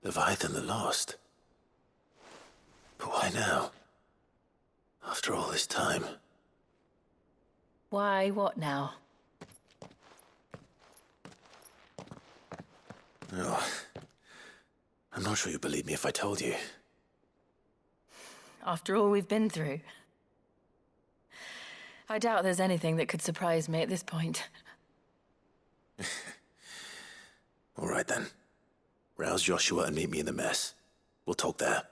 Leviathan the Lost. But why now? After all this time. Why, what now? Oh, I'm not sure you'd believe me if I told you. After all we've been through. I doubt there's anything that could surprise me at this point. All right then. Rouse Joshua and meet me in the mess. We'll talk there.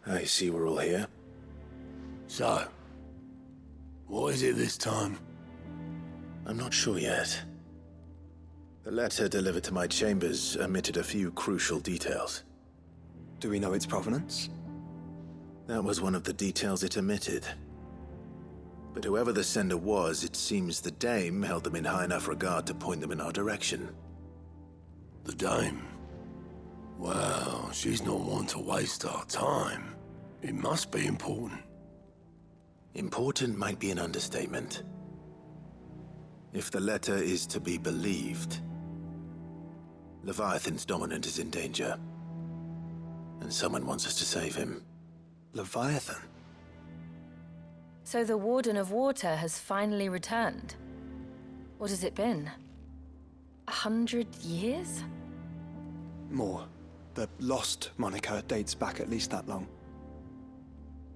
I see we're all here. So, what is it this time? I'm not sure yet. The letter delivered to my chambers omitted a few crucial details. Do we know its provenance? That was one of the details it omitted. But whoever the sender was, it seems the dame held them in high enough regard to point them in our direction. The dame? Well, she's not one to waste our time. It must be important. Important might be an understatement. If the letter is to be believed, Leviathan's dominant is in danger. And someone wants us to save him. Leviathan? So the Warden of Water has finally returned. What has it been? 100 years? More. The Lost moniker dates back at least that long.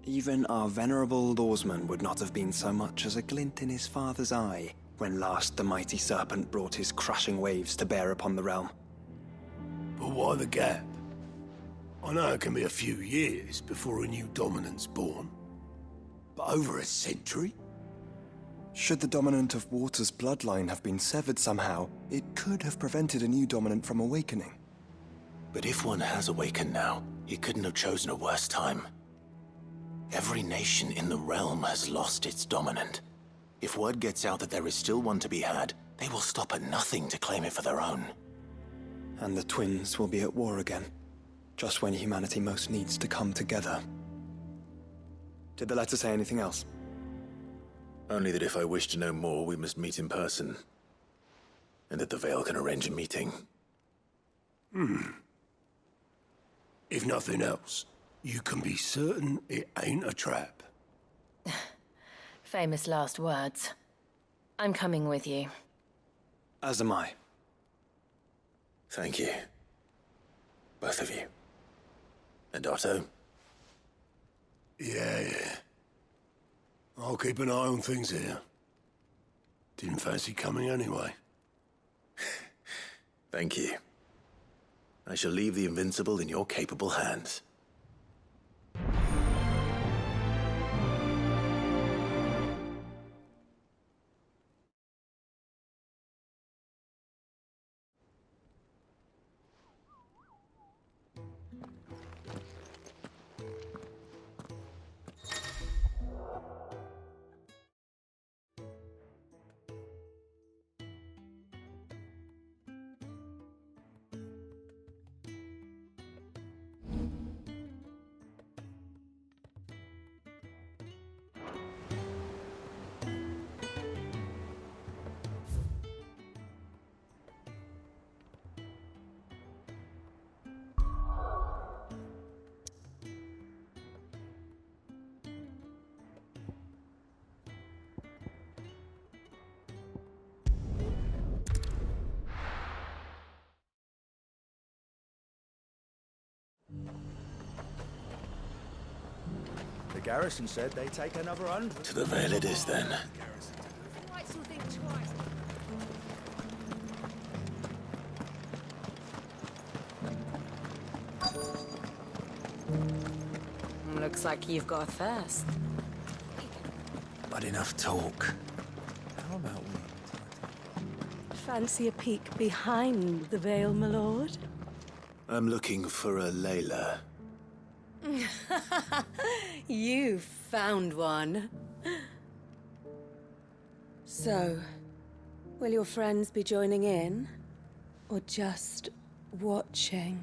Even our venerable lawsman would not have been so much as a glint in his father's eye when last the mighty serpent brought his crushing waves to bear upon the realm. But why the gap? I know it can be a few years before a new dominant's born. But over a century? Should the dominant of Water's bloodline have been severed somehow, it could have prevented a new dominant from awakening. But if one has awakened now, he couldn't have chosen a worse time. Every nation in the realm has lost its dominant. If word gets out that there is still one to be had, they will stop at nothing to claim it for their own. And the twins will be at war again, just when humanity most needs to come together. Did the letter say anything else? Only that if I wish to know more, we must meet in person. And that the Veil can arrange a meeting. If nothing else, you can be certain it ain't a trap. Famous last words. I'm coming with you. As am I. Thank you. Both of you. And Otto? Yeah. I'll keep an eye on things here. Didn't fancy coming anyway. Thank you. I shall leave the Invincible in your capable hands. The garrison said they'd take another 100. To the Veil it is, then. Looks like you've got a thirst. But enough talk. How about we? Fancy a peek behind the veil, my lord? I'm looking for a Layla. You found one. So, will your friends be joining in? Or just watching?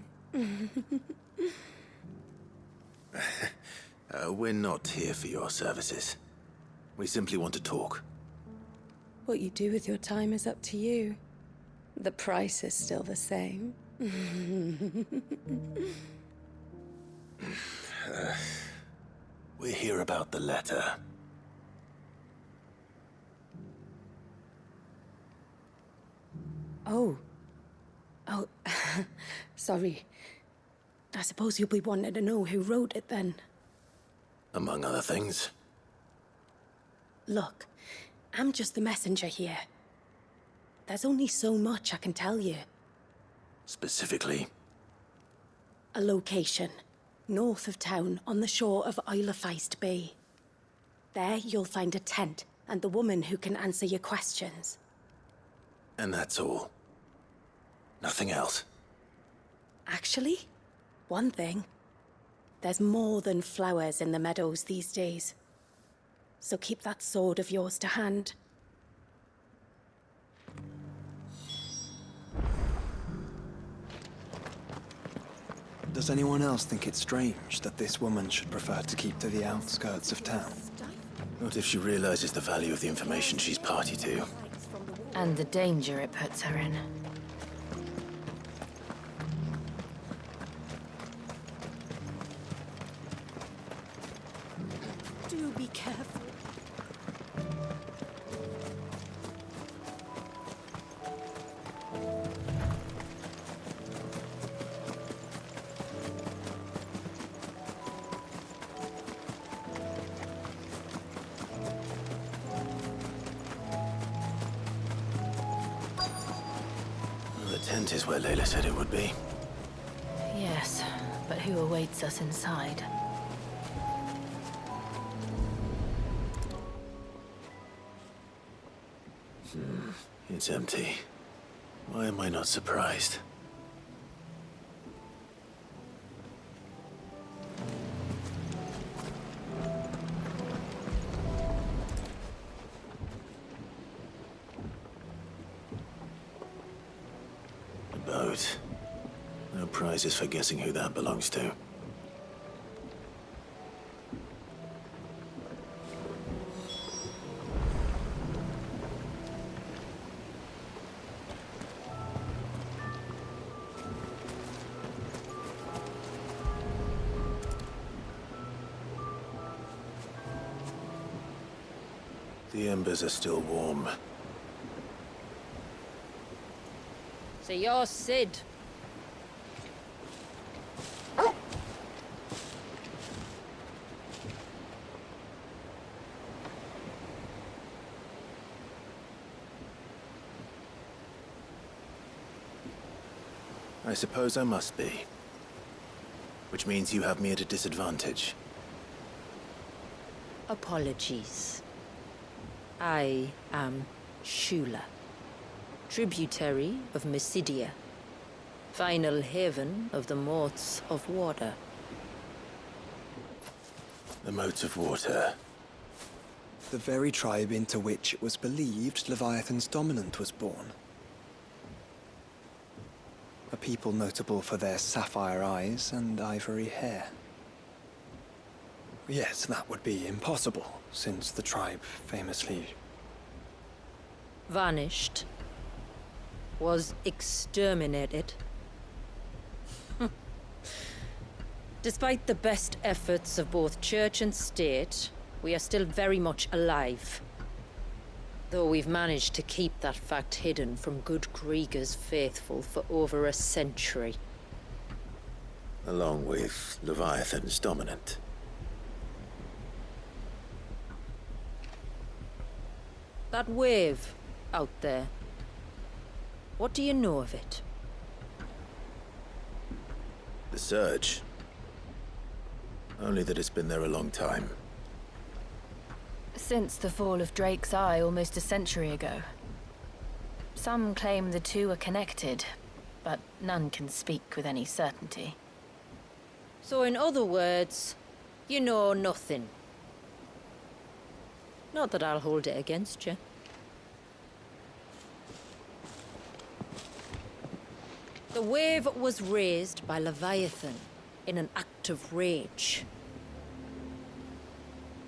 We're not here for your services. We simply want to talk. What you do with your time is up to you. The price is still the same. We're here about the letter. Oh. Sorry. I suppose you'll be wanting to know who wrote it then. Among other things. Look, I'm just the messenger here. There's only so much I can tell you. Specifically? A location, north of town, on the shore of Isle of Feist Bay. There you'll find a tent and the woman who can answer your questions. And that's all? Nothing else? Actually, one thing. There's more than flowers in the meadows these days. So keep that sword of yours to hand. Does anyone else think it's strange that this woman should prefer to keep to the outskirts of town? Not if she realizes the value of the information she's party to. And the danger it puts her in. Do be careful. The tent is where Layla said it would be. Yes, but who awaits us inside? It's empty. Why am I not surprised? The boat. No prizes for guessing who that belongs to. The embers are still warm. So you're Sid. I suppose I must be. Which means you have me at a disadvantage. Apologies. I am Shula, tributary of Mysidia, final haven of the Motes of Water. The Motes of Water. The very tribe into which it was believed Leviathan's dominant was born. A people notable for their sapphire eyes and ivory hair. Yes, that would be impossible, since the tribe famously... Vanished. Was exterminated. Despite the best efforts of both church and state, we are still very much alive. Though we've managed to keep that fact hidden from good Krieger's faithful for over a century. Along with Leviathan's dominant. That wave out there. What do you know of it? The Surge. Only that it's been there a long time. Since the fall of Drake's Eye almost a century ago. Some claim the two are connected, but none can speak with any certainty. So in other words, you know nothing. Not that I'll hold it against you. The wave was raised by Leviathan in an act of rage.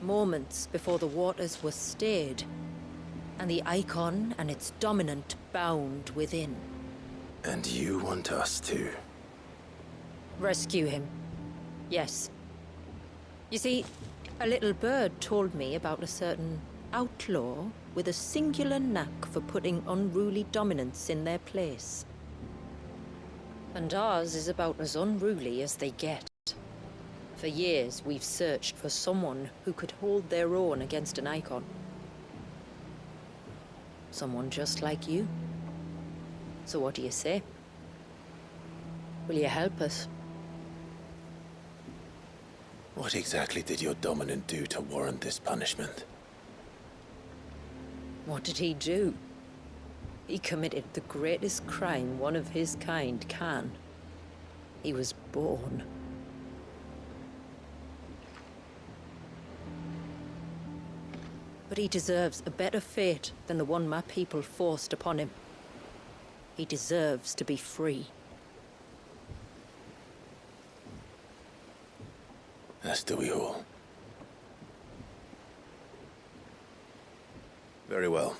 moments before the waters were stayed, and the Eikon and its dominant bound within. And you want us to? Rescue him. Yes. You see, a little bird told me about a certain outlaw with a singular knack for putting unruly dominants in their place. And ours is about as unruly as they get. For years, we've searched for someone who could hold their own against an Eikon. Someone just like you. So what do you say? Will you help us? What exactly did your dominant do to warrant this punishment? What did he do? He committed the greatest crime one of his kind can. He was born. But he deserves a better fate than the one my people forced upon him. He deserves to be free. As do we all. Very well.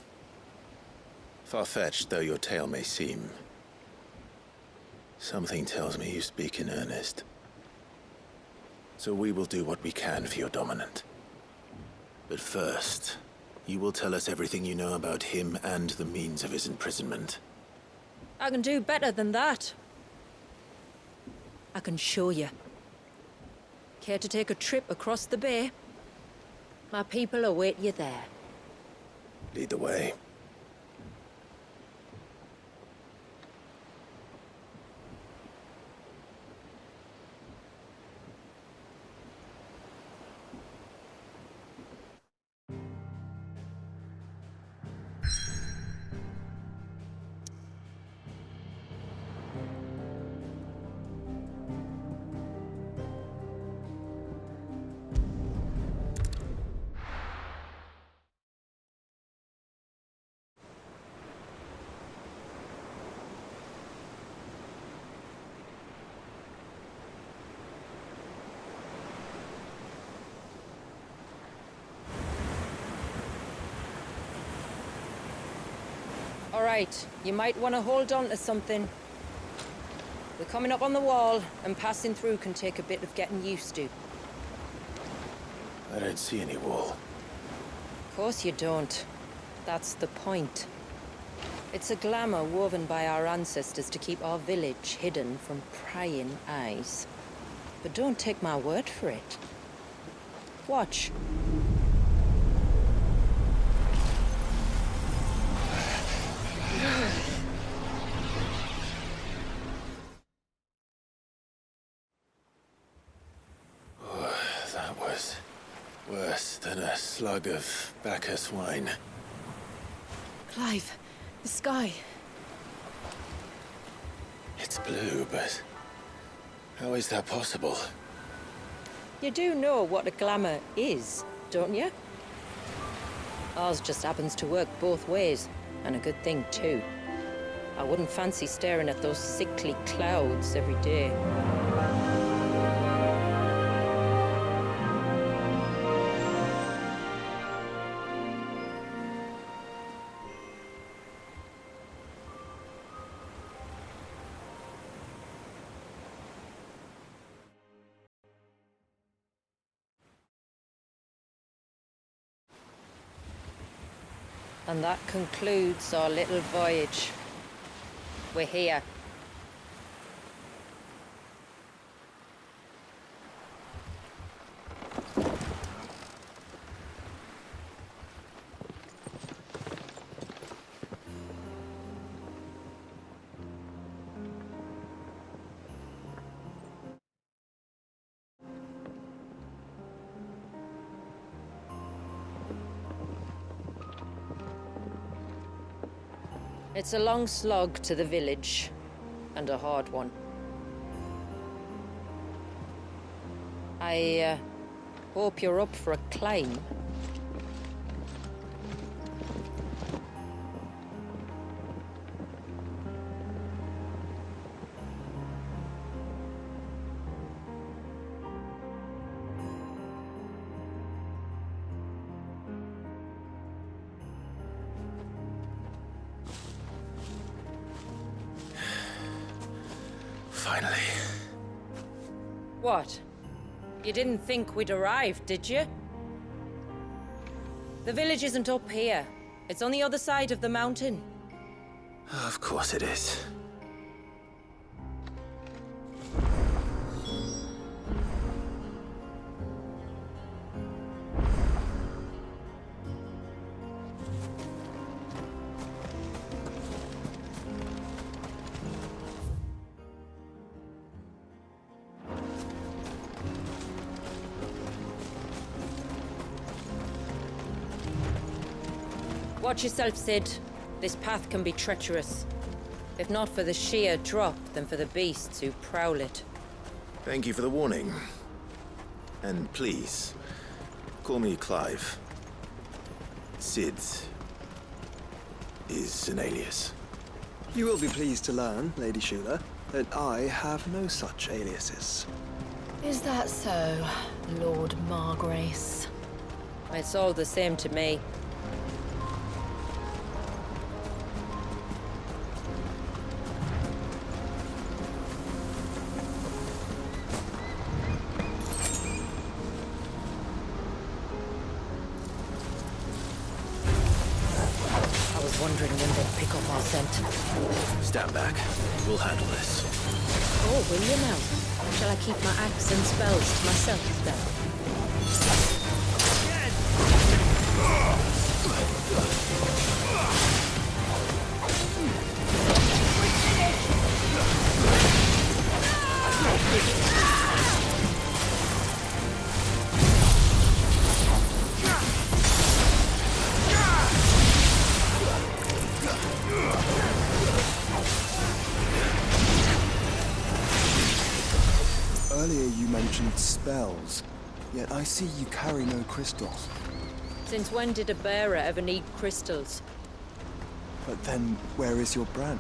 Far-fetched though your tale may seem, something tells me you speak in earnest. So we will do what we can for your dominant. But first, you will tell us everything you know about him and the means of his imprisonment. I can do better than that. I can show you. Care to take a trip across the bay? My people await you there. Lead the way. All right, you might want to hold on to something. We're coming up on the wall, and passing through can take a bit of getting used to. I don't see any wall. Of course you don't. That's the point. It's a glamour woven by our ancestors to keep our village hidden from prying eyes. But don't take my word for it. Watch. That was worse than a slug of Bacchus wine. Clive, the sky. It's blue, but how is that possible? You do know what a glamour is, don't you? Ours just happens to work both ways, and a good thing too. I wouldn't fancy staring at those sickly clouds every day. And that concludes our little voyage. We're here. It's a long slog to the village, and a hard one. I hope you're up for a climb. Finally. What? You didn't think we'd arrived, did you? The village isn't up here. It's on the other side of the mountain. Of course it is. Watch yourself, Sid. This path can be treacherous. If not for the sheer drop, then for the beasts who prowl it. Thank you for the warning. And please, call me Clive. Sid is an alias. You will be pleased to learn, Lady Shula, that I have no such aliases. Is that so, Lord Margrace? It's all the same to me. Wondering when they'd pick up our scent. Stand back. We'll handle this. Oh, will you now? Shall I keep my axe and spells to myself then? Earlier you mentioned spells, yet I see you carry no crystals. Since when did a bearer ever need crystals? But then, where is your brand?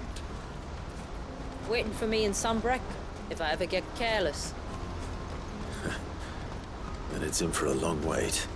Waiting for me in Sombrek, if I ever get careless. Then it's in for a long wait.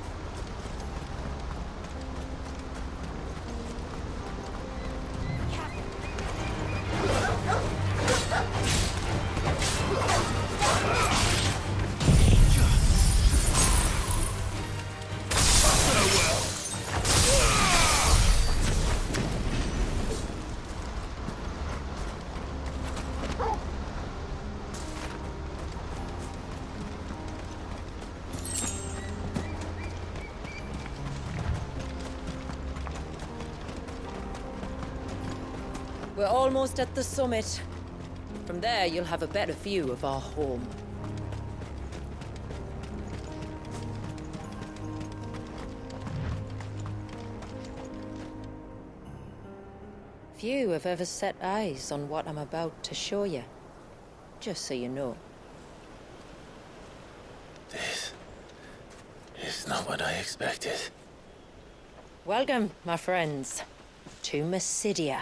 We're almost at the summit. From there, you'll have a better view of our home. Few have ever set eyes on what I'm about to show you. Just so you know. This is not what I expected. Welcome, my friends, to Mysidia.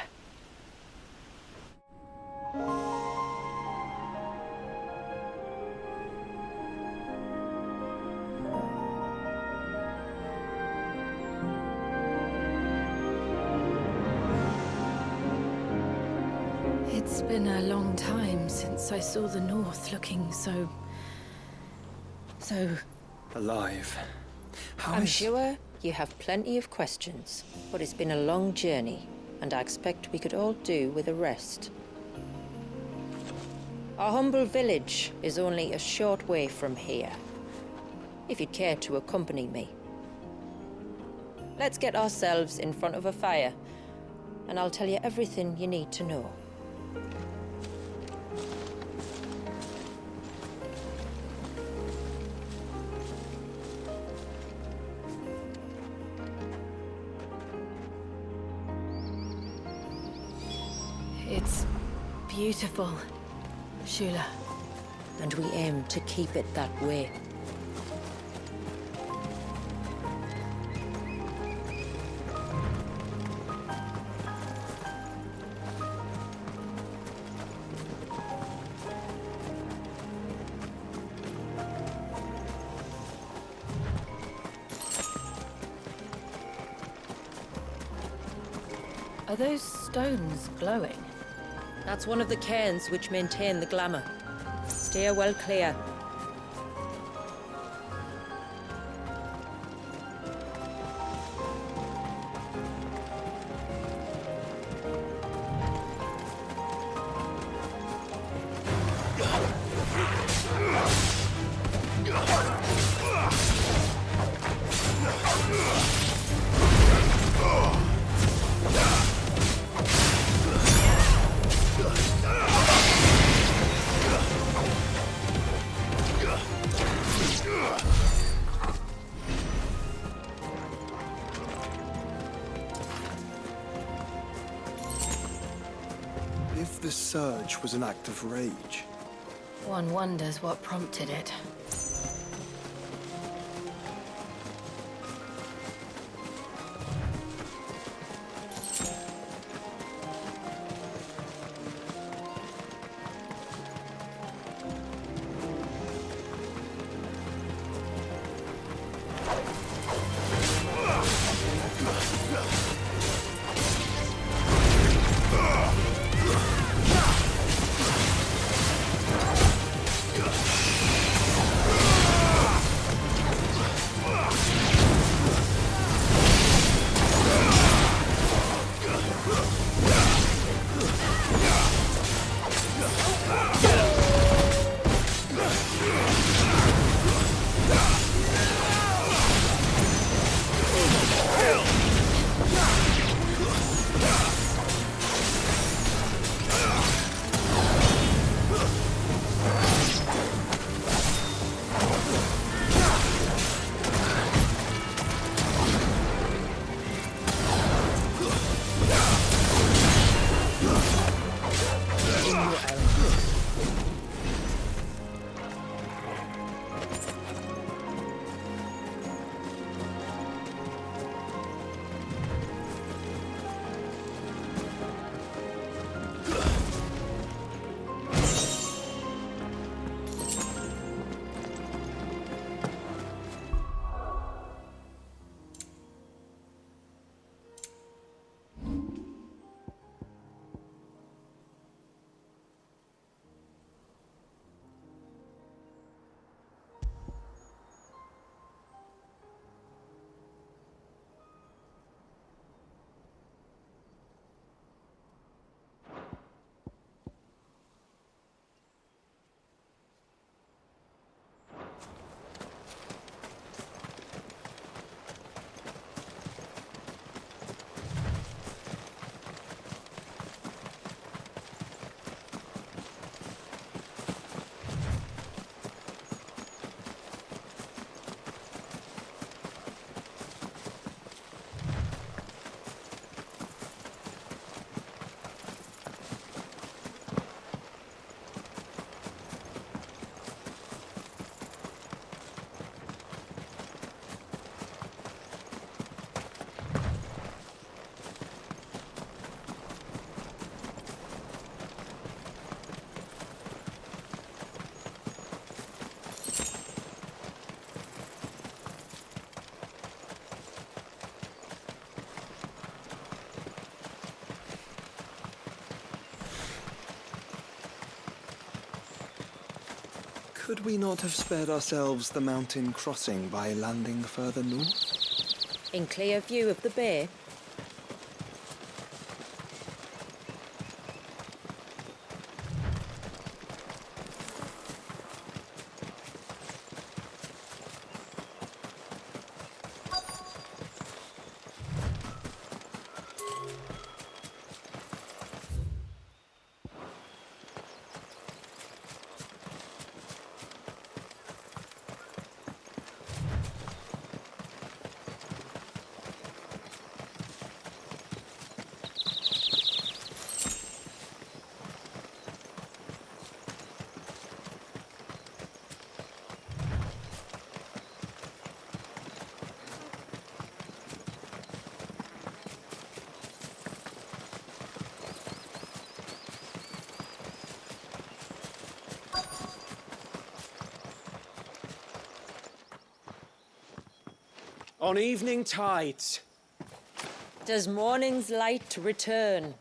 It's been a long time since I saw the North looking so... Alive. I'm sure you have plenty of questions, but it's been a long journey, and I expect we could all do with a rest. Our humble village is only a short way from here, if you'd care to accompany me. Let's get ourselves in front of a fire, and I'll tell you everything you need to know. It's beautiful, Shula. And we aim to keep it that way. Are those stones glowing? That's one of the cairns which maintain the glamour. Steer well clear. If the surge was an act of rage, One wonders what prompted it. could we not have spared ourselves the mountain crossing by landing further north? In clear view of the bay? On evening tides. Does morning's light return?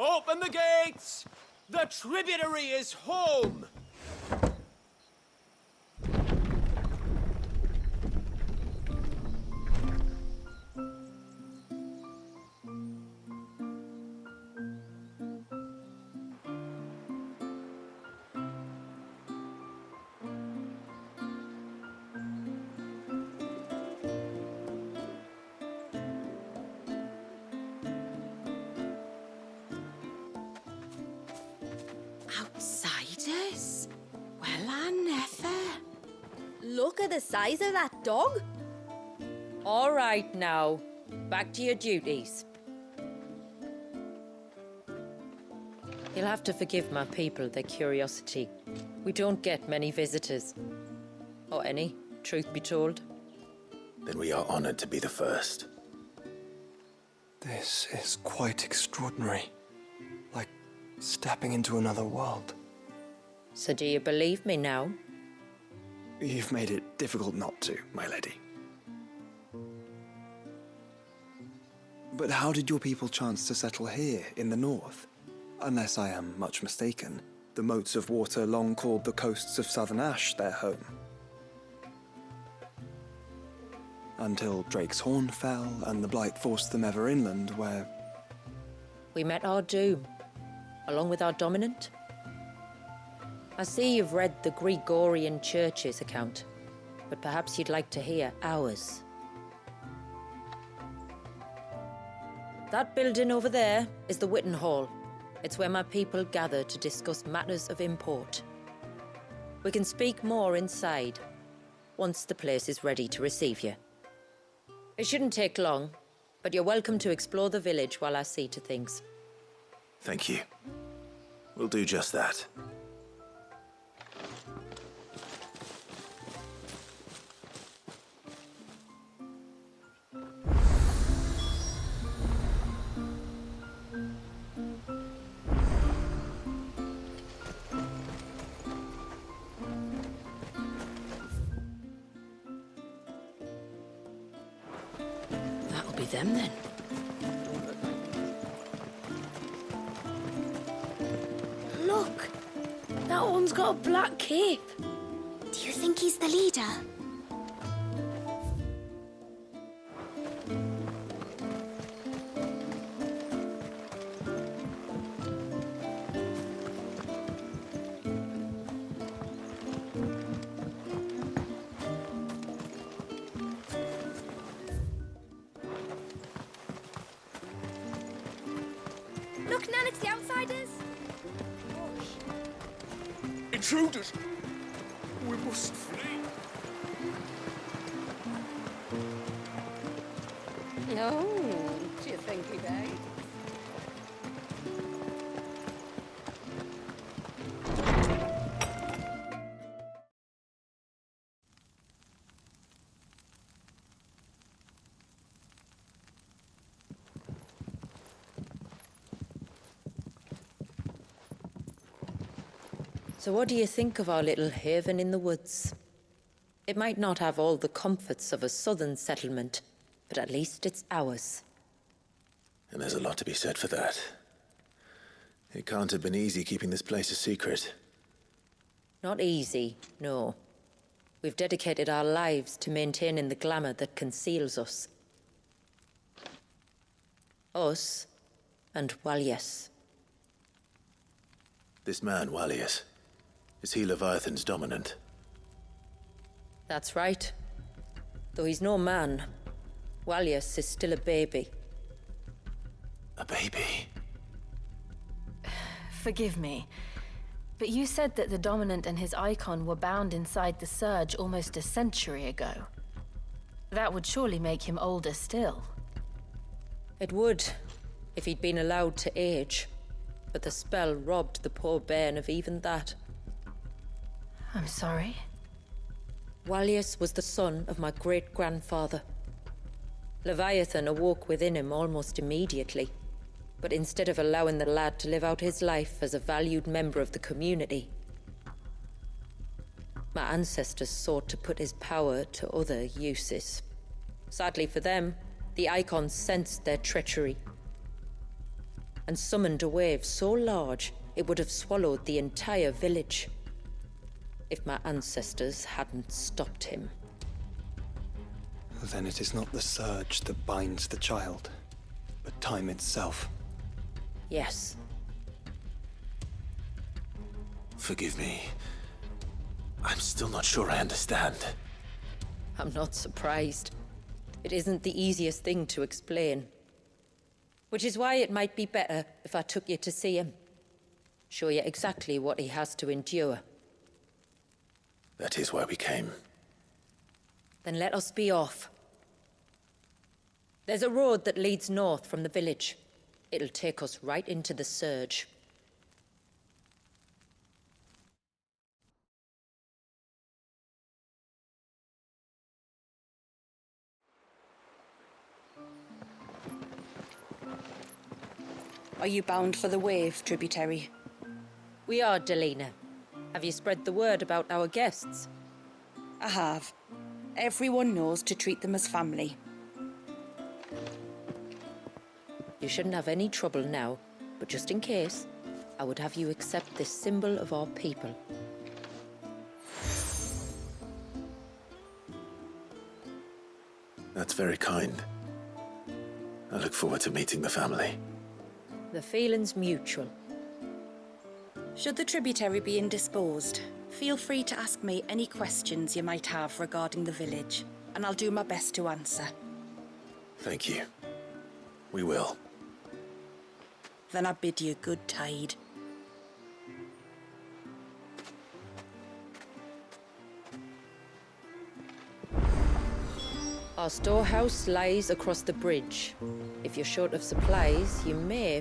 Open the gates! The tributary is home! Outsiders? Well, I never. Look at the size of that dog. All right now, back to your duties. You'll have to forgive my people their curiosity. We don't get many visitors. Or any, truth be told. Then we are honored to be the first. This is quite extraordinary. Like stepping into another world. So do you believe me now? You've made it difficult not to, my lady. But how did your people chance to settle here in the north? Unless I am much mistaken, the moats of water long called the coasts of southern Ash their home. Until Drake's Horn fell and the Blight forced them ever inland, where... We met our doom, along with our dominant. I see you've read the Gregorian Church's account, but perhaps you'd like to hear ours. That building over there is the Witten Hall. It's where my people gather to discuss matters of import. We can speak more inside, once the place is ready to receive you. It shouldn't take long, but you're welcome to explore the village while I see to things. Thank you. We'll do just that. That'll be them then. Look! That one's got a black cape. Do you think he's the leader? Look, Nan, it's the outsiders. Intruders! We must flee. No, do you think he died? So what do you think of our little haven in the woods? It might not have all the comforts of a southern settlement, but at least it's ours. And there's a lot to be said for that. It can't have been easy keeping this place a secret. Not easy, no. We've dedicated our lives to maintaining the glamour that conceals us. Us and Walias. This man, Walias, is he Leviathan's dominant? That's right. Though he's no man, Walias is still a baby. A baby? Forgive me, but you said that the Dominant and his Eikon were bound inside the Surge almost a century ago. That would surely make him older still. It would, if he'd been allowed to age. But the spell robbed the poor bairn of even that. I'm sorry. Walias was the son of my great-grandfather. Leviathan awoke within him almost immediately. But instead of allowing the lad to live out his life as a valued member of the community, my ancestors sought to put his power to other uses. Sadly for them, the Eikon sensed their treachery and summoned a wave so large it would have swallowed the entire village. If my ancestors hadn't stopped him. Then it is not the surge that binds the child, but time itself. Yes. Forgive me. I'm still not sure I understand. I'm not surprised. It isn't the easiest thing to explain. Which is why it might be better if I took you to see him. Show you exactly what he has to endure. That is why we came. Then let us be off. There's a road that leads north from the village. It'll take us right into the surge. Are you bound for the wave, tributary? We are, Delina. Have you spread the word about our guests? I have. Everyone knows to treat them as family. You shouldn't have any trouble now, but just in case, I would have you accept this symbol of our people. That's very kind. I look forward to meeting the family. The feeling's mutual. Should the tributary be indisposed, feel free to ask me any questions you might have regarding the village, and I'll do my best to answer. Thank you. We will. Then I bid you good tide. Our storehouse lies across the bridge. If you're short of supplies, you may